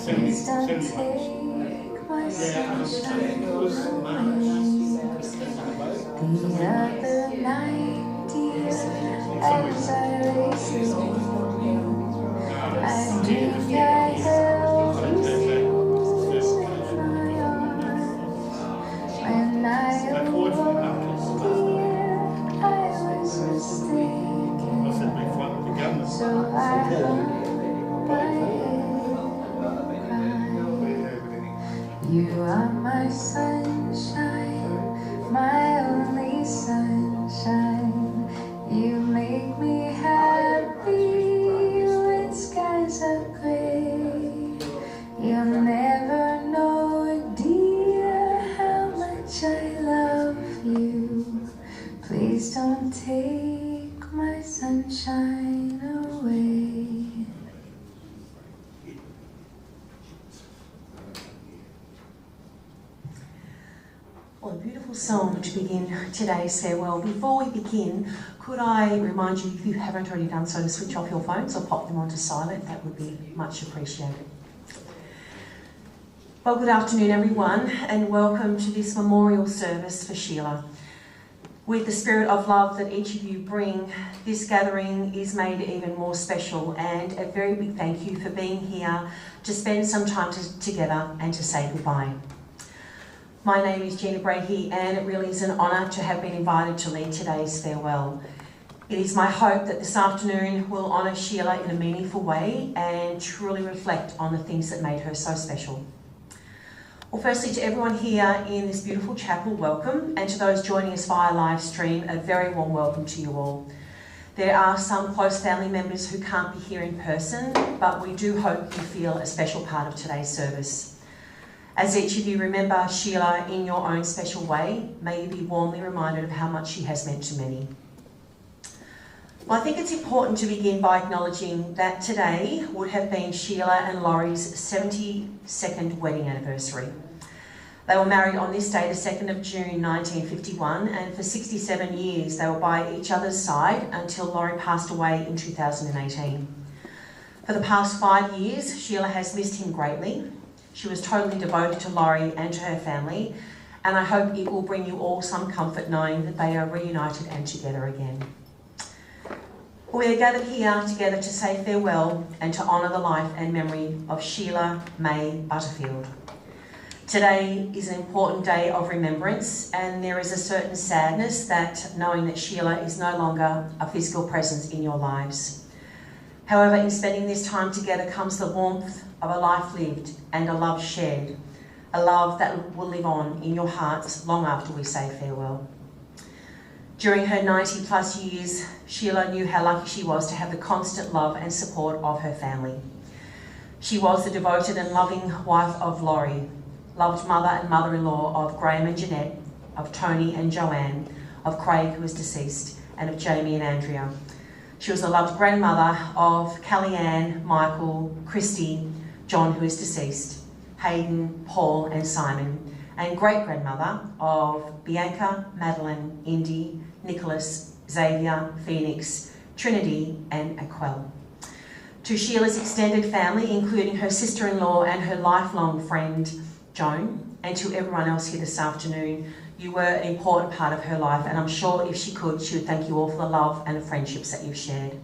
Please don't take my sunshine away. The other night, dear, as I lay sleeping, I dreamed I held you in my arms. When I awoke, dear, I was mistaken. So I hung my head crying. You are my sunshine, my only sunshine. You make me happy when skies are gray. You'll never know, dear, how much I love you. Please don't take my sunshine away. Well, a beautiful song to begin today's farewell. Before we begin, could I remind you, if you haven't already done so, to switch off your phones or pop them onto silent? That would be much appreciated. Well, good afternoon everyone, and welcome to this memorial service for Sheila. With the spirit of love that each of you bring, this gathering is made even more special, and a very big thank you for being here to spend some time together and to say goodbye. My name is Gina Brahey, and it really is an honour to have been invited to lead today's farewell. It is my hope that this afternoon will honour Sheila in a meaningful way and truly reflect on the things that made her so special. Well, firstly, to everyone here in this beautiful chapel, welcome, and to those joining us via live stream, a very warm welcome to you all. There are some close family members who can't be here in person, but we do hope you feel a special part of today's service. As each of you remember Sheila in your own special way, may you be warmly reminded of how much she has meant to many. Well, I think it's important to begin by acknowledging that today would have been Sheila and Laurie's 72nd wedding anniversary. They were married on this day, the 2nd of June 1951, and for 67 years they were by each other's side until Laurie passed away in 2018. For the past 5 years, Sheila has missed him greatly. She was totally devoted to Laurie and to her family, and I hope it will bring you all some comfort knowing that they are reunited and together again. We are gathered here together to say farewell and to honour the life and memory of Sheila May Butterfield. Today is an important day of remembrance, and there is a certain sadness that knowing that Sheila is no longer a physical presence in your lives. However, in spending this time together comes the warmth of a life lived and a love shared, a love that will live on in your hearts long after we say farewell. During her 90 plus years, Sheila knew how lucky she was to have the constant love and support of her family. She was the devoted and loving wife of Laurie, loved mother and mother-in-law of Graham and Jeanette, of Tony and Joanne, of Craig, who is deceased, and of Jamie and Andrea. She was a loved grandmother of Kellyanne, Michael, Christy, John, who is deceased, Hayden, Paul and Simon, and great-grandmother of Bianca, Madeline, Indy, Nicholas, Xavier, Phoenix, Trinity and Aquel. To Sheila's extended family, including her sister-in-law and her lifelong friend, Joan, and to everyone else here this afternoon, you were an important part of her life, and I'm sure if she could, she would thank you all for the love and the friendships that you've shared.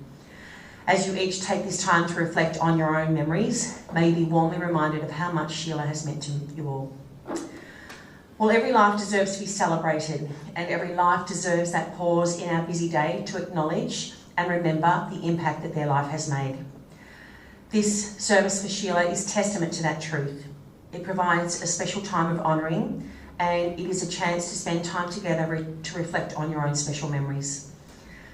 As you each take this time to reflect on your own memories, may you be warmly reminded of how much Sheila has meant to you all. Well, every life deserves to be celebrated, and every life deserves that pause in our busy day to acknowledge and remember the impact that their life has made. This service for Sheila is testament to that truth. It provides a special time of honouring, and it is a chance to spend time together to reflect on your own special memories.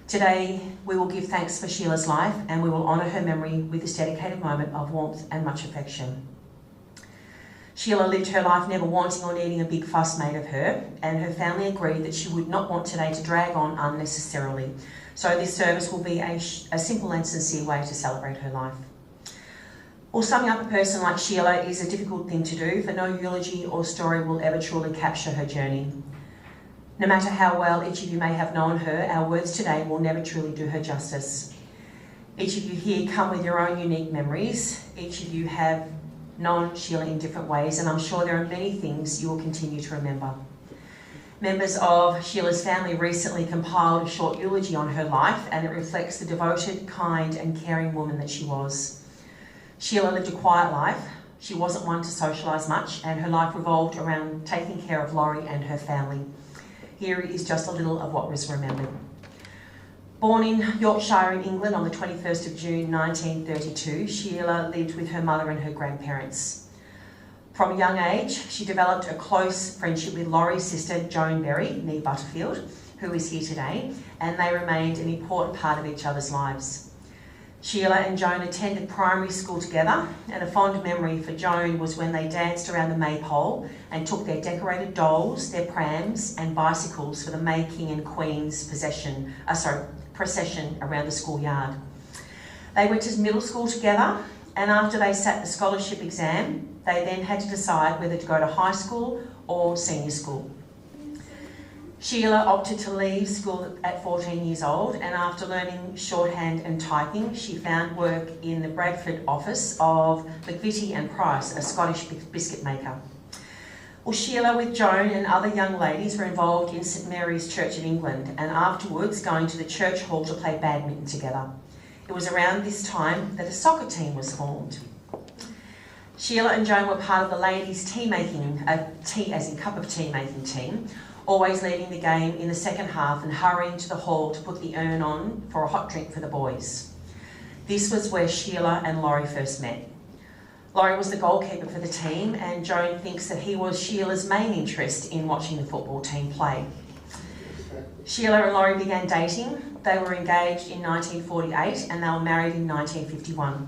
Today, we will give thanks for Sheila's life, and we will honour her memory with this dedicated moment of warmth and much affection. Sheila lived her life never wanting or needing a big fuss made of her, and her family agreed that she would not want today to drag on unnecessarily. So this service will be a simple and sincere way to celebrate her life. Well, summing up a person like Sheila is a difficult thing to do, for no eulogy or story will ever truly capture her journey. No matter how well each of you may have known her, our words today will never truly do her justice. Each of you here come with your own unique memories. Each of you have known Sheila in different ways, and I'm sure there are many things you will continue to remember. Members of Sheila's family recently compiled a short eulogy on her life, and it reflects the devoted, kind and caring woman that she was. Sheila lived a quiet life. She wasn't one to socialise much, and her life revolved around taking care of Laurie and her family. Here is just a little of what was remembered. Born in Yorkshire in England on the 21st of June 1932, Sheila lived with her mother and her grandparents. From a young age, she developed a close friendship with Laurie's sister, Joan Berry, nee Butterfield, who is here today, and they remained an important part of each other's lives. Sheila and Joan attended primary school together, and a fond memory for Joan was when they danced around the maypole and took their decorated dolls, their prams and bicycles for the May King and Queen's procession around the schoolyard. They went to middle school together, and after they sat the scholarship exam, they then had to decide whether to go to high school or senior school. Sheila opted to leave school at 14 years old, and after learning shorthand and typing, she found work in the Bradford office of McVitie and Price, a Scottish biscuit maker. Well, Sheila, with Joan and other young ladies, were involved in St Mary's Church of England, and afterwards going to the church hall to play badminton together. It was around this time that a soccer team was formed. Sheila and Joan were part of the ladies' tea making, tea as in cup of tea making team, always leading the game in the second half and hurrying to the hall to put the urn on for a hot drink for the boys. This was where Sheila and Laurie first met. Laurie was the goalkeeper for the team, and Joan thinks that he was Sheila's main interest in watching the football team play. Sheila and Laurie began dating. They were engaged in 1948 and they were married in 1951.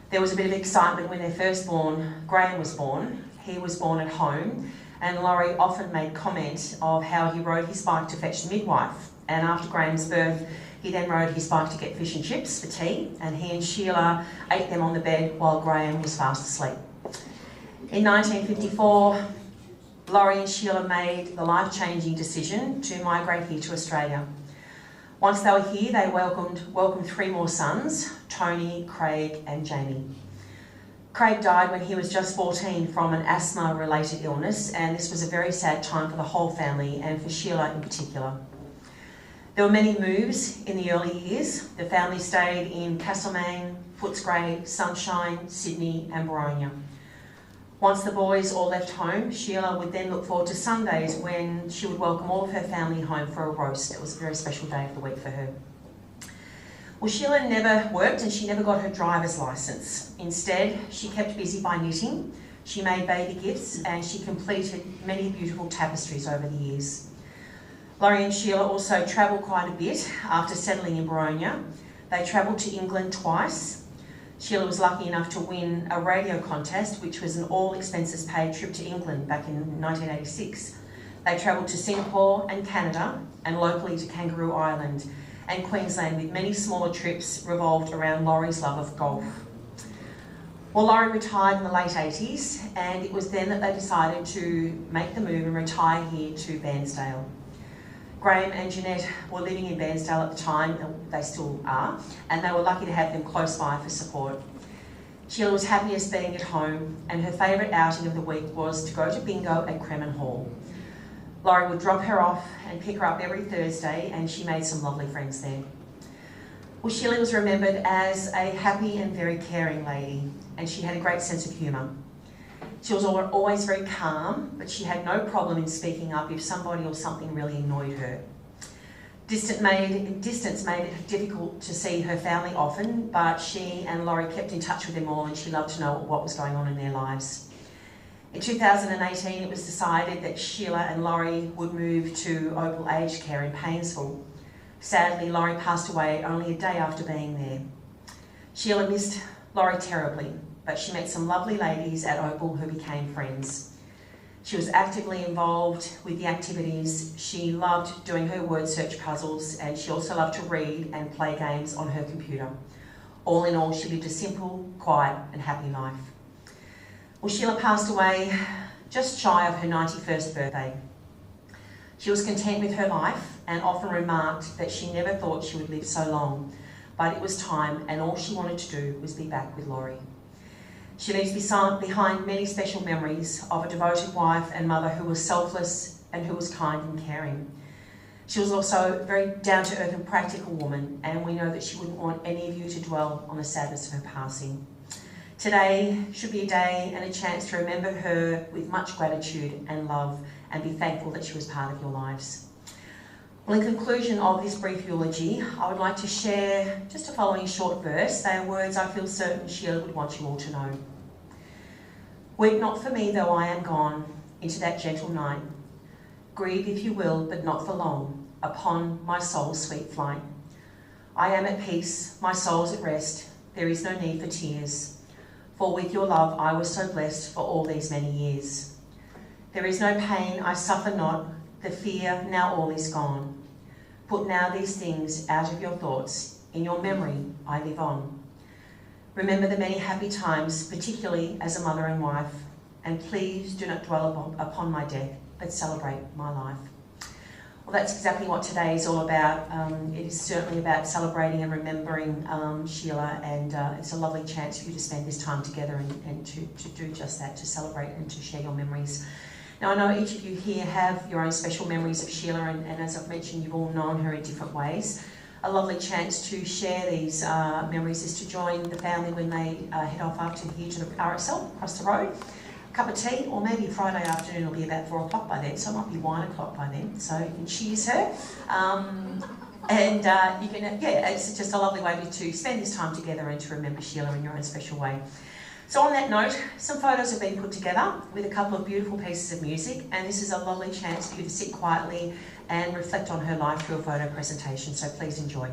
There was a bit of excitement when their firstborn, Graham, was born. He was born at home, and Laurie often made comment of how he rode his bike to fetch the midwife. And after Graham's birth, he then rode his bike to get fish and chips for tea, and he and Sheila ate them on the bed while Graham was fast asleep. In 1954, Laurie and Sheila made the life-changing decision to migrate here to Australia. Once they were here, they welcomed 3 more sons, Tony, Craig and Jamie. Craig died when he was just 14 from an asthma-related illness, and this was a very sad time for the whole family and for Sheila in particular. There were many moves in the early years. The family stayed in Castlemaine, Footscray, Sunshine, Sydney and Boronia. Once the boys all left home, Sheila would then look forward to Sundays when she would welcome all of her family home for a roast. It was a very special day of the week for her. Well, Sheila never worked and she never got her driver's licence. Instead, she kept busy by knitting, she made baby gifts and she completed many beautiful tapestries over the years. Laurie and Sheila also travelled quite a bit after settling in Boronia. They travelled to England twice. Sheila was lucky enough to win a radio contest, which was an all-expenses-paid trip to England back in 1986. They travelled to Singapore and Canada and locally to Kangaroo Island and Queensland, with many smaller trips revolved around Laurie's love of golf. Well, Laurie retired in the late 80s, and it was then that they decided to make the move and retire here to Bairnsdale. Graham and Jeanette were living in Bairnsdale at the time, and they still are, and they were lucky to have them close by for support. Sheila was happiest being at home, and her favourite outing of the week was to go to bingo at Cremen Hall. Laurie would drop her off and pick her up every Thursday, and she made some lovely friends there. Well, Sheila was remembered as a happy and very caring lady, and she had a great sense of humour. She was always very calm, but she had no problem in speaking up if somebody or something really annoyed her. Distance made it difficult to see her family often, but she and Laurie kept in touch with them all, and she loved to know what was going on in their lives. In 2018, it was decided that Sheila and Laurie would move to Opal Aged Care in Paynesville. Sadly, Laurie passed away only a day after being there. Sheila missed Laurie terribly, but she met some lovely ladies at Opal who became friends. She was actively involved with the activities. She loved doing her word search puzzles, and she also loved to read and play games on her computer. All in all, she lived a simple, quiet and happy life. Well, Sheila passed away just shy of her 91st birthday. She was content with her life and often remarked that she never thought she would live so long, but it was time and all she wanted to do was be back with Laurie. She leaves behind many special memories of a devoted wife and mother who was selfless and who was kind and caring. She was also a very down-to-earth and practical woman, and we know that she wouldn't want any of you to dwell on the sadness of her passing. Today should be a day and a chance to remember her with much gratitude and love and be thankful that she was part of your lives. Well, in conclusion of this brief eulogy, I would like to share just a following short verse. They are words I feel certain Sheila would want you all to know. Weep not for me, though I am gone into that gentle night. Grieve, if you will, but not for long, upon my soul's sweet flight. I am at peace, my soul's at rest, there is no need for tears, for with your love I was so blessed for all these many years. There is no pain, I suffer not, the fear, now all is gone. Put now these things out of your thoughts, in your memory I live on. Remember the many happy times, particularly as a mother and wife, and please do not dwell upon my death, but celebrate my life. Well, that's exactly what today is all about. It is certainly about celebrating and remembering Sheila, and it's a lovely chance for you to spend this time together and to do just that, to celebrate and to share your memories. Now, I know each of you here have your own special memories of Sheila, and as I've mentioned, you've all known her in different ways. A lovely chance to share these memories is to join the family when they head off after here to the RSL across the road. Cup of tea, or maybe Friday afternoon will be about 4 o'clock by then, so it might be wine o'clock by then, so you can cheers her. You can, it's just a lovely way to spend this time together and to remember Sheila in your own special way. So on that note, some photos have been put together with a couple of beautiful pieces of music, and this is a lovely chance for you to sit quietly and reflect on her life through a photo presentation, so please enjoy.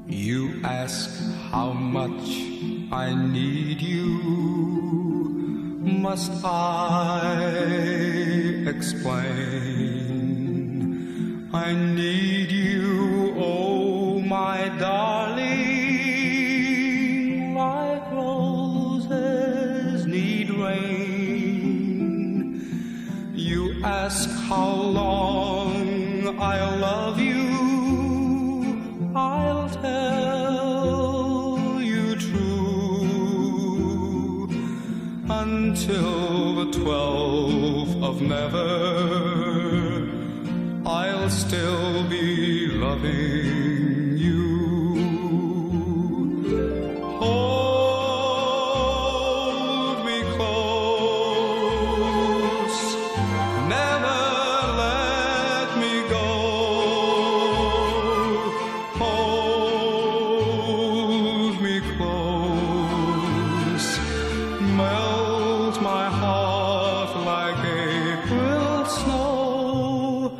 You ask how much I need you. Must I explain? I need you, oh my darling, like roses need rain. You ask how long I'll love you. I'll tell you true, until the 12th of never, I'll still be loving you. Hold me close, never let me go. Hold me close, melt my heart like April snow.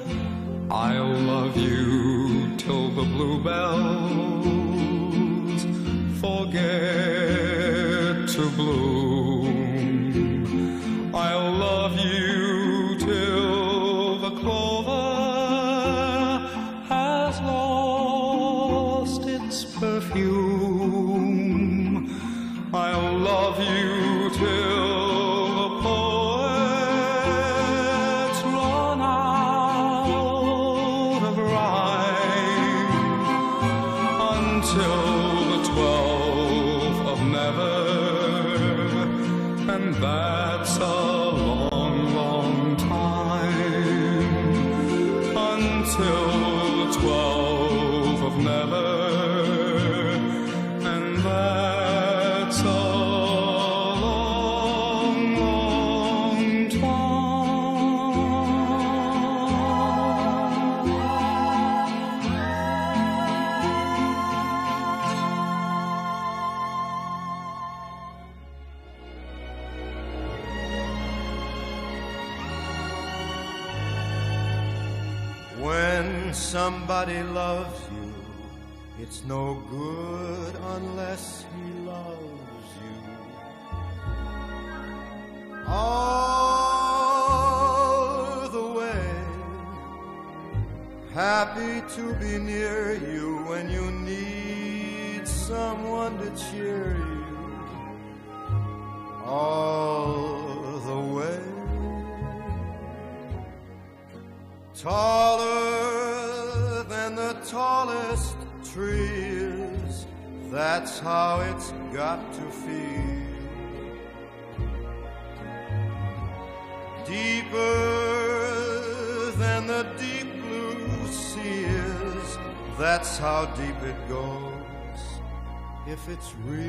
I'll love you till the bluebells forget to bloom. I'll love you till the clover has lost its perfume. I'll love you till the poets run out of rhyme, until the 12th of never, and that's a long, long time, until the 12th of never, and that's a long, long When somebody loves you, it's no good unless he loves you. All the way, happy to be near you when you need someone to cheer you. All the way, taller tallest tree is. That's how it's got to feel. Deeper than the deep blue sea is. That's how deep it goes, if it's real.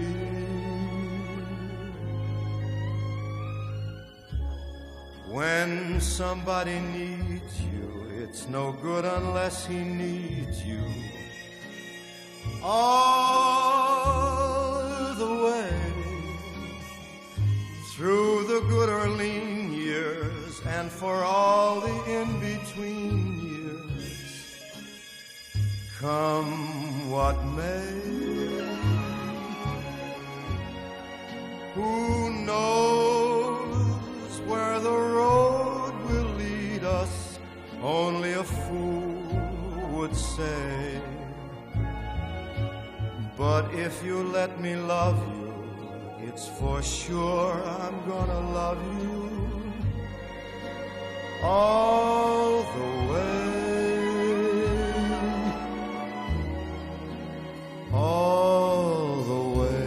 When somebody needs you, it's no good unless he needs you. All the way through the good or lean years, and for all the in-between years, come what may. Who knows where the road will lead us? Only a fool would say. But if you let me love you, it's for sure I'm gonna love you all the way, all the way.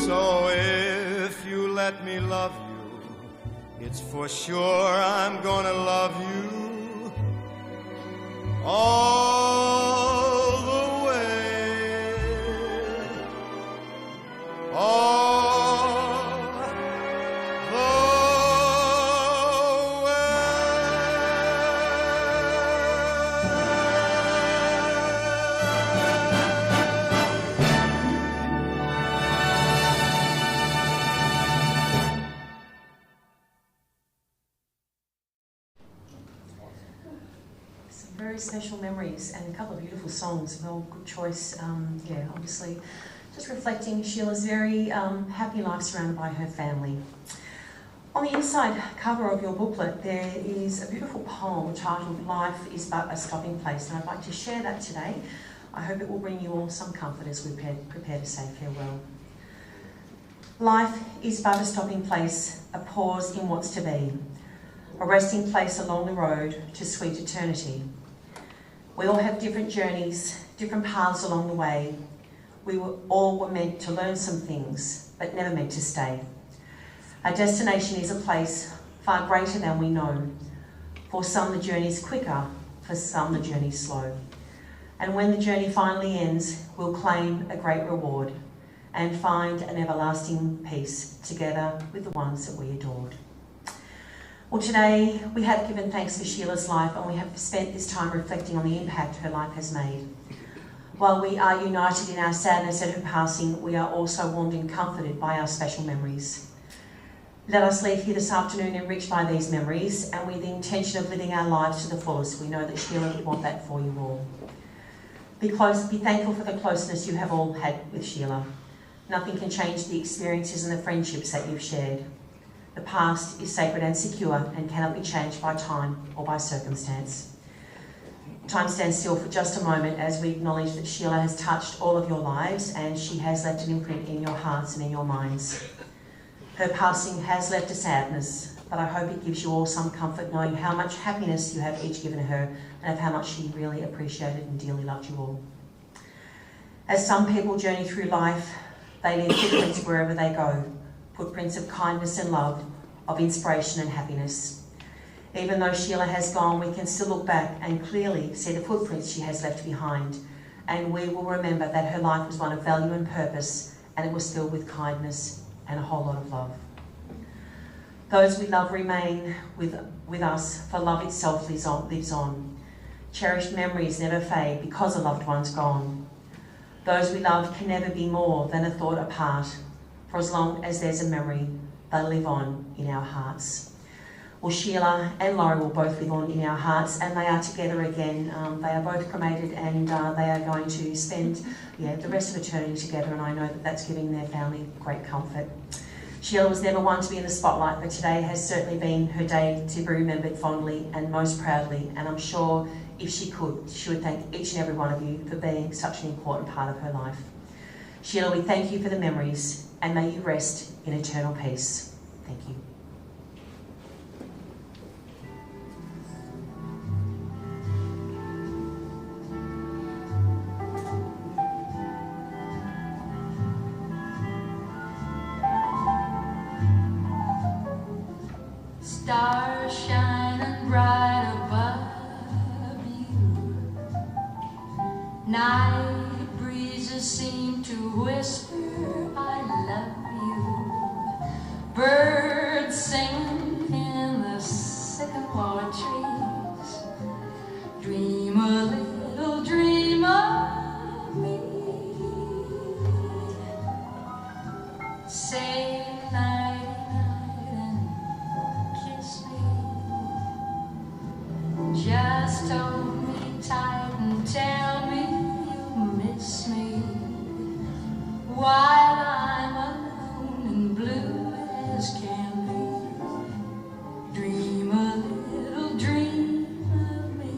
So if you let me love you, it's for sure I'm gonna love you all the way, all the way. Some very special memories and a couple of beautiful songs. Well, good choice. Yeah, obviously just reflecting Sheila's very happy life surrounded by her family. On the inside cover of your booklet, there is a beautiful poem titled "Life is but a stopping place," and I'd like to share that today. I hope it will bring you all some comfort as we prepare to say farewell. Life is but a stopping place, a pause in what's to be, a resting place along the road to sweet eternity. We all have different journeys, different paths along the way. We all were meant to learn some things, but never meant to stay. Our destination is a place far greater than we know. For some, the journey's quicker, for some, the journey's slow. And when the journey finally ends, we'll claim a great reward and find an everlasting peace together with the ones that we adored. Well, today we have given thanks for Sheila's life, and we have spent this time reflecting on the impact her life has made. While we are united in our sadness at her passing, we are also warmed and comforted by our special memories. Let us leave here this afternoon enriched by these memories and with the intention of living our lives to the fullest. We know that Sheila would want that for you all. Be thankful for the closeness you have all had with Sheila. Nothing can change the experiences and the friendships that you've shared. The past is sacred and secure and cannot be changed by time or by circumstance. Time stands still for just a moment as we acknowledge that Sheila has touched all of your lives and she has left an imprint in your hearts and in your minds. Her passing has left a sadness, but I hope it gives you all some comfort knowing how much happiness you have each given her and of how much she really appreciated and dearly loved you all. As some people journey through life, they leave footprints wherever they go, footprints of kindness and love, of inspiration and happiness. Even though Sheila has gone, we can still look back and clearly see the footprints she has left behind, and we will remember that her life was one of value and purpose, and it was filled with kindness and a whole lot of love. Those we love remain with us, for love itself lives on. Cherished memories never fade because a loved one's gone. Those we love can never be more than a thought apart, for as long as there's a memory, they live on in our hearts. Well, Sheila and Laurie will both live on in our hearts, and they are together again. They are both cremated, and they are going to spend the rest of eternity together, and I know that that's giving their family great comfort. Sheila was never one to be in the spotlight, but today has certainly been her day to be remembered fondly and most proudly, and I'm sure if she could, she would thank each and every one of you for being such an important part of her life. Sheila, we thank you for the memories, and may you rest in eternal peace. Thank you. Stars shining bright above you. Night breezes seem to whisper, I love you. Birds sing in the sycamore trees. Dream a little dream of me. Say night. Just hold me tight and tell me you miss me while I'm alone and blue as can be. Dream a little dream of me.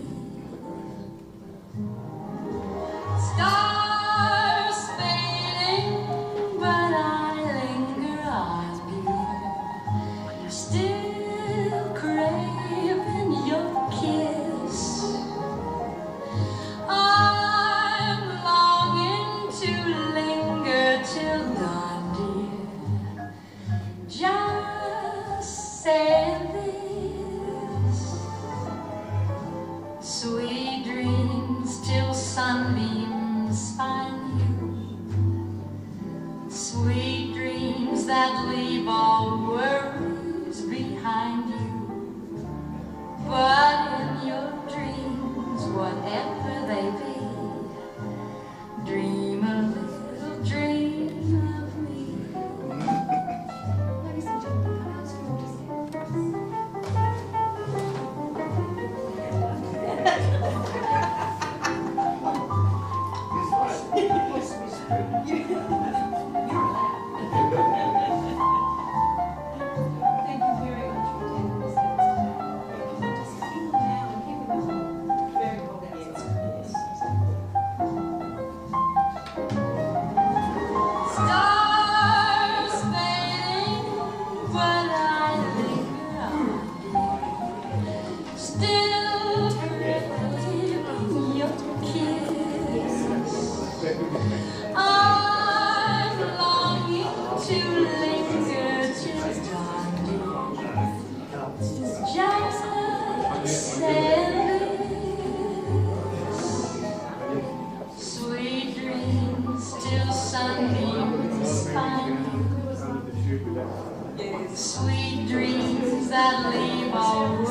Stars fading, but I linger on, dear. Still craving your kiss. I'm longing to linger till dawn, dear. Just say this. Sweet dreams till sunbeams find you. Sweet dreams that leave all worries behind you. But in your dreams, whatever they be, dream a little dream of me. Ladies and gentlemen, can I ask you all to stand? I'm longing to linger till dawn, dear. Just say this. Sweet dreams till sunbeams find you. Sweet dreams that leave all